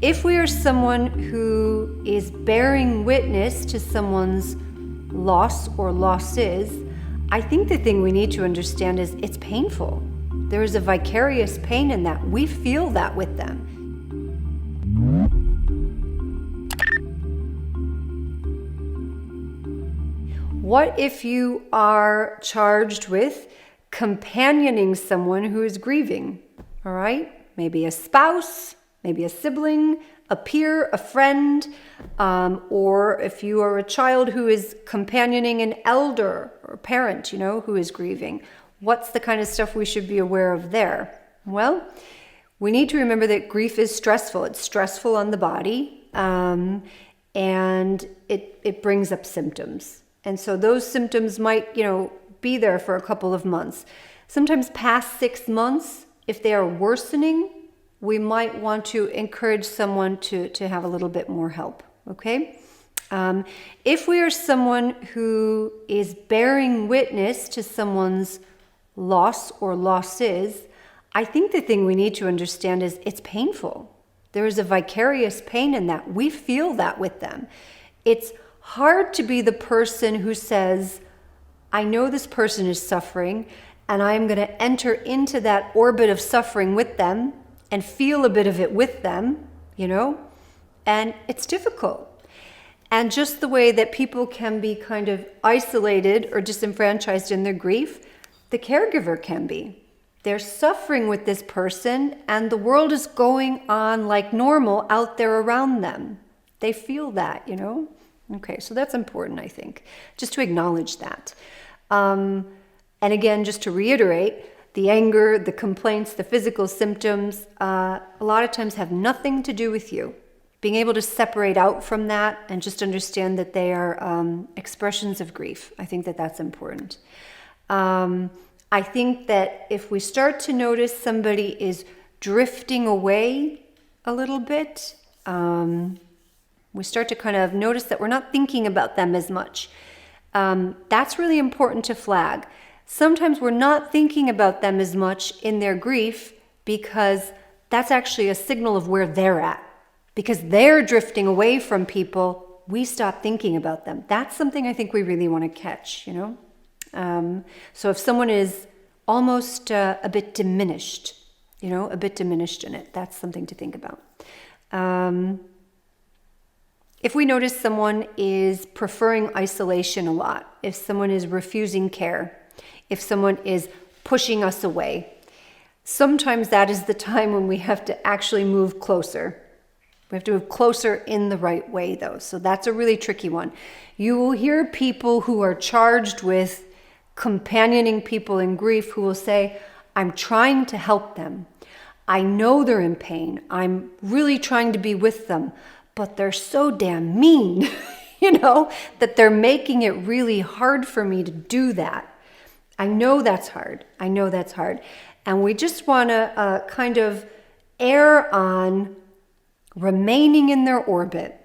If we are someone who is bearing witness to someone's loss or losses, I think the thing we need to understand is it's painful. There is a vicarious pain in that. We feel that with them. What if you are charged with companioning someone who is grieving? All right? Maybe a spouse, maybe a sibling, a peer, a friend, or if you are a child who is companioning an elder or parent, who is grieving. What's the kind of stuff we should be aware of there? Well, we need to remember that grief is stressful. It's stressful on the body, and it brings up symptoms. And so those symptoms might, be there for a couple of months. Sometimes past 6 months, if they are worsening, we might want to encourage someone to have a little bit more help, okay? If we are someone who is bearing witness to someone's loss or losses, I think the thing we need to understand is it's painful. There is a vicarious pain in that. We feel that with them. It's hard to be the person who says, I know this person is suffering, and I'm going to enter into that orbit of suffering with them and feel a bit of it with them, and it's difficult. And just the way that people can be kind of isolated or disenfranchised in their grief, the caregiver can be. They're suffering with this person, and the world is going on like normal out there around them. They feel that, Okay, so that's important, I think, just to acknowledge that. And again, just to reiterate, the anger, the complaints, the physical symptoms, a lot of times have nothing to do with you. Being able to separate out from that and just understand that they are expressions of grief, I think that that's important. I think that if we start to notice somebody is drifting away a little bit, we start to kind of notice that we're not thinking about them as much. That's really important to flag. Sometimes we're not thinking about them as much in their grief because that's actually a signal of where they're at. Because they're drifting away from people, we stop thinking about them. That's something I think we really want to catch, So if someone is almost a bit diminished, a bit diminished in it, that's something to think about. If we notice someone is preferring isolation a lot, if someone is refusing care, if someone is pushing us away, sometimes that is the time when we have to actually move closer. We have to move closer in the right way, though. So that's a really tricky one. You will hear people who are charged with companioning people in grief who will say, I'm trying to help them. I know they're in pain. I'm really trying to be with them, but they're so damn mean, that they're making it really hard for me to do that. I know that's hard. And we just want to kind of err on remaining in their orbit.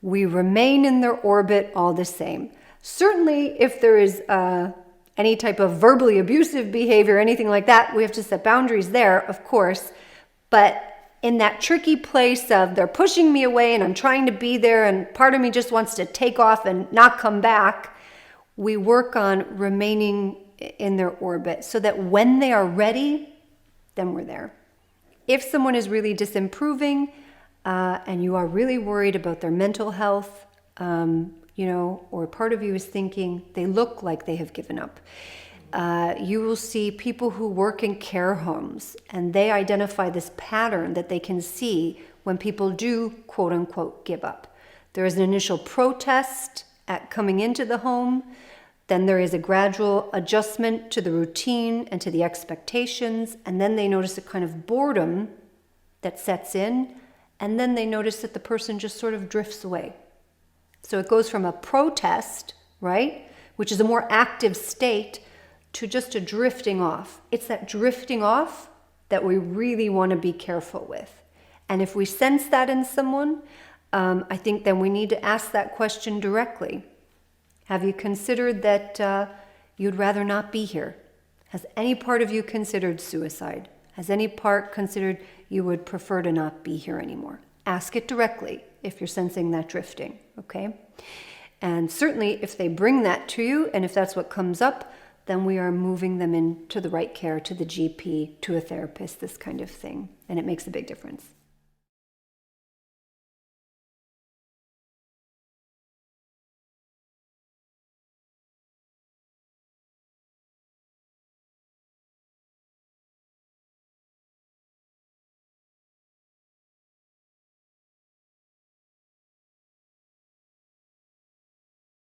We remain in their orbit all the same. Certainly, if there is any type of verbally abusive behavior, anything like that, we have to set boundaries there, of course. But in that tricky place of they're pushing me away and I'm trying to be there and part of me just wants to take off and not come back, we work on remaining in their orbit so that when they are ready, then we're there. If someone is really disimproving and you are really worried about their mental health, or part of you is thinking they look like they have given up, you will see people who work in care homes and they identify this pattern that they can see when people do, quote unquote, give up. There is an initial protest at coming into the home. Then there is a gradual adjustment to the routine and to the expectations. And then they notice a kind of boredom that sets in. And then they notice that the person just sort of drifts away. So it goes from a protest, right, which is a more active state, to just a drifting off. It's that drifting off that we really want to be careful with. And if we sense that in someone, I think then we need to ask that question directly. Have you considered that you'd rather not be here? Has any part of you considered suicide? Has any part considered you would prefer to not be here anymore? ask it directly if you're sensing that drifting, okay? And certainly if they bring that to you, and if that's what comes up, then we are moving them into the right care, to the GP, to a therapist, this kind of thing. And it makes a big difference.